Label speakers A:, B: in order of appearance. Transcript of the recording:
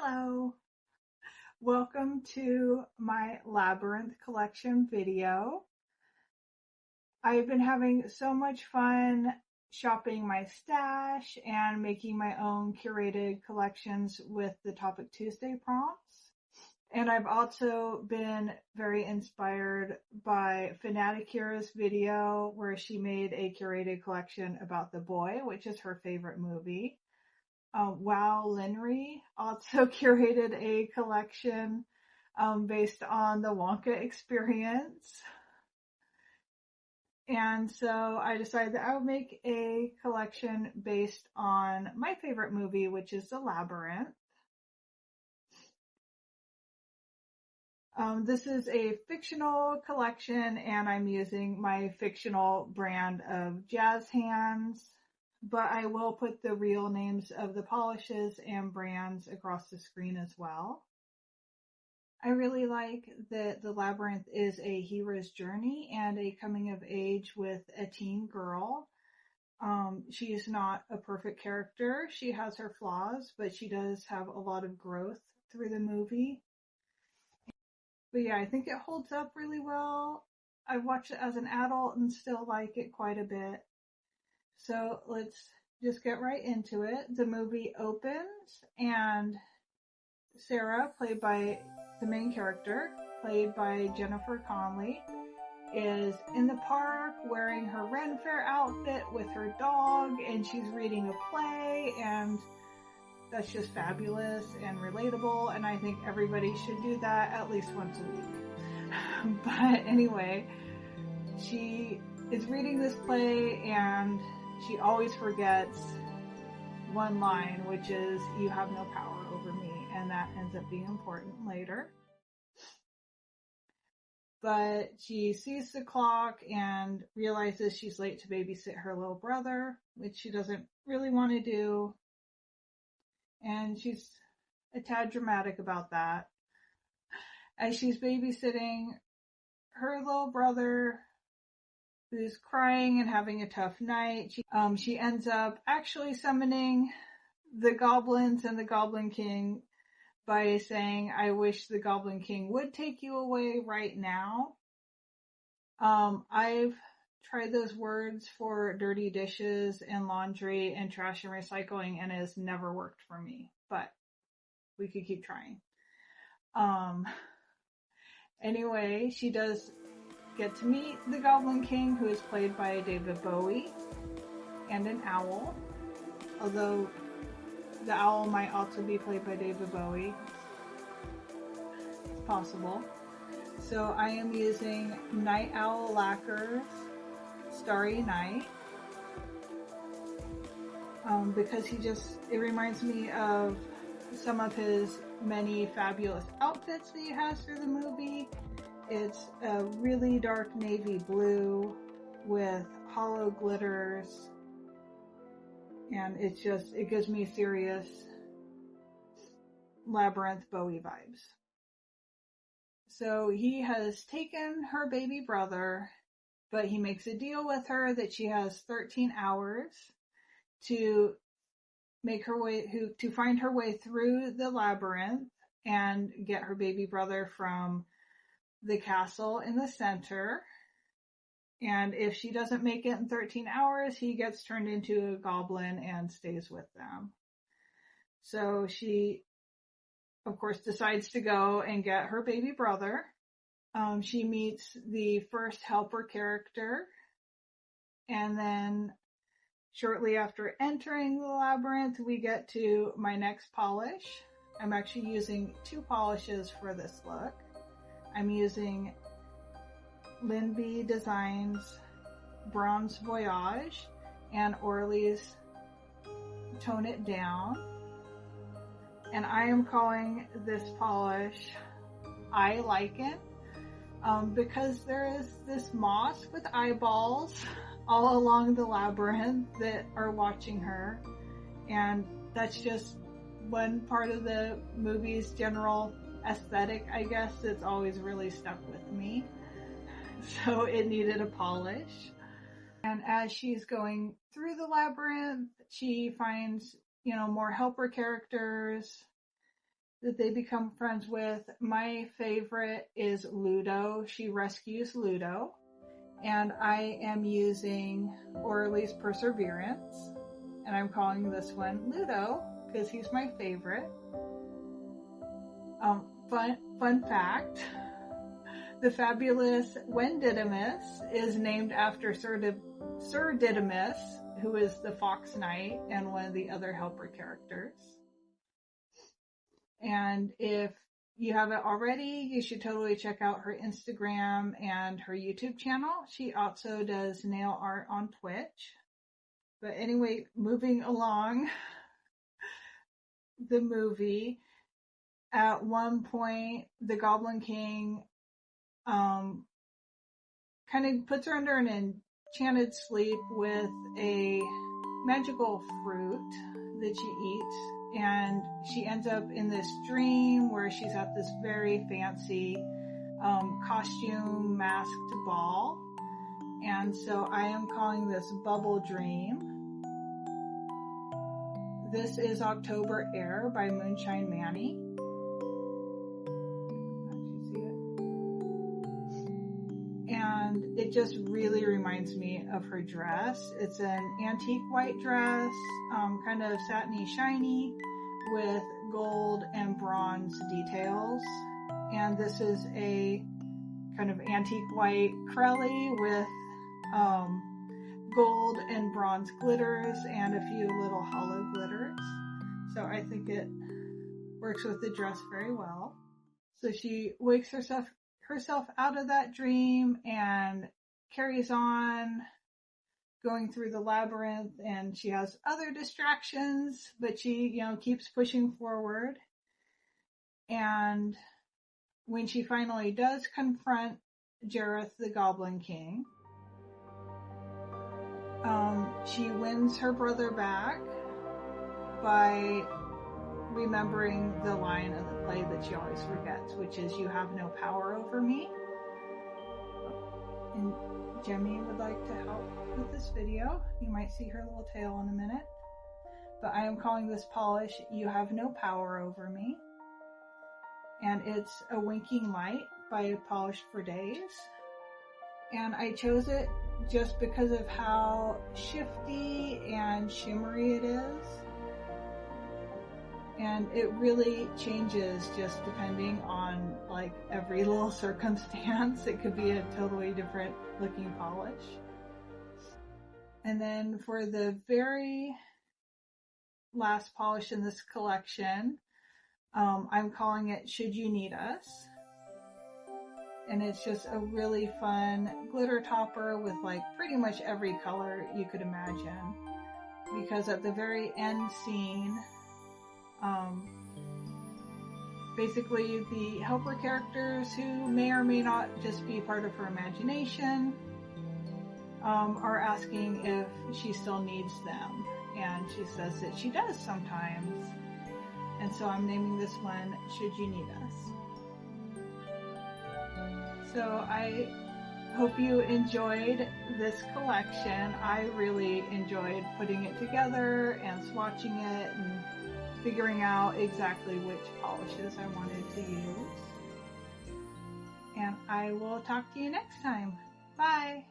A: Hello, welcome to my Labyrinth collection video. I've been having so much fun shopping my stash and making my own curated collections with the Topic Tuesday prompts. And I've also been very inspired by Fanaticura's video where she made a curated collection about The Boy, which is her favorite movie. Wow, Lynry also curated a collection based on the Wonka experience. And so I decided that I would make a collection based on my favorite movie, which is The Labyrinth. This is a fictional collection, and I'm using my fictional brand of jazz hands, but I will put the real names of the polishes and brands across the screen as well. I really like that The Labyrinth is a hero's journey and a coming of age with a teen girl. She is not a perfect character. She has her flaws, but she does have a lot of growth through the movie. But yeah, I think it holds up really well. I watched it as an adult and still like it quite a bit. So let's just get right into it. The movie opens and Sarah, played by the main character, played by Jennifer Connelly, is in the park wearing her Ren Fair outfit with her dog, and she's reading a play, and that's just fabulous and relatable, and I think everybody should do that at least once a week. But anyway, she is reading this play and she always forgets one line, which is, "You have no power over me," and that ends up being important later. But she sees the clock and realizes she's late to babysit her little brother, which she doesn't really want to do. And she's a tad dramatic about that. As she's babysitting her little brother, who's crying and having a tough night, she ends up actually summoning the goblins and the Goblin King by saying, "I wish the Goblin King would take you away right now." I've tried those words for dirty dishes and laundry and trash and recycling, and it has never worked for me, but we could keep trying. Anyway, she does get to meet the Goblin King, who is played by David Bowie, and an owl, although the owl might also be played by David Bowie. It's possible. So I am using Night Owl Lacquer's Starry Night, because it reminds me of some of his many fabulous outfits that he has through the movie. It's a really dark navy blue with hollow glitters, and it gives me serious Labyrinth Bowie vibes. So he has taken her baby brother, but he makes a deal with her that she has 13 hours to find her way through the labyrinth and get her baby brother from the castle in the center. And if she doesn't make it in 13 hours, he gets turned into a goblin and stays with them. So she, of course, decides to go and get her baby brother. She meets the first helper character, and then shortly after entering the labyrinth, we get to my next polish. I'm actually using two polishes for this look. I'm using LynBDesigns Bronze Voyage and Orly's Tone It Down. And I am calling this polish Lichen, because there is this moss with eyeballs all along the labyrinth that are watching her. And that's just one part of the movie's general aesthetic, I guess, that's always really stuck with me. So it needed a polish. And as she's going through the labyrinth, she finds, more helper characters that they become friends with. My favorite is Ludo. She rescues Ludo. And I am using Orly's Perseverance. And I'm calling this one Ludo because he's my favorite. Fun fact. The fabulous LynBDesigns is named after Sir Didymus, who is the Fox Knight and one of the other helper characters. And if you haven't already, you should totally check out her Instagram and her YouTube channel. She also does nail art on Twitch. But anyway, moving along the movie, at one point, the Goblin King kind of puts her under an enchanted sleep with a magical fruit that she eats, and she ends up in this dream where she's at this very fancy costume masked ball. And so I am calling this Bubble Dream. This is October Air by Moonshine Manny. And it just really reminds me of her dress. It's an antique white dress, kind of satiny shiny with gold and bronze details. And this is a kind of antique white Crelly with gold and bronze glitters and a few little hollow glitters. So I think it works with the dress very well. So she wakes herself out of that dream and carries on going through the labyrinth, and she has other distractions, but she, keeps pushing forward. And when she finally does confront Jareth, the Goblin King, she wins her brother back by remembering the line of the play that she always forgets, which is, "You have no power over me." And Jemmy would like to help with this video. You might see her little tail in a minute. But I am calling this polish, "You Have No Power Over Me." And it's a winking light by Polished for Days. And I chose it just because of how shifty and shimmery it is. And it really changes just depending on every little circumstance. It could be a totally different looking polish. And then for the very last polish in this collection, I'm calling it "Should You Need Us." And it's just a really fun glitter topper with pretty much every color you could imagine. Because at the very end scene, basically the helper characters, who may or may not just be part of her imagination, are asking if she still needs them. And she says that she does sometimes. And so I'm naming this one "Should You Need Us." So I hope you enjoyed this collection. I really enjoyed putting it together and swatching it and figuring out exactly which polishes I wanted to use. And I will talk to you next time. Bye!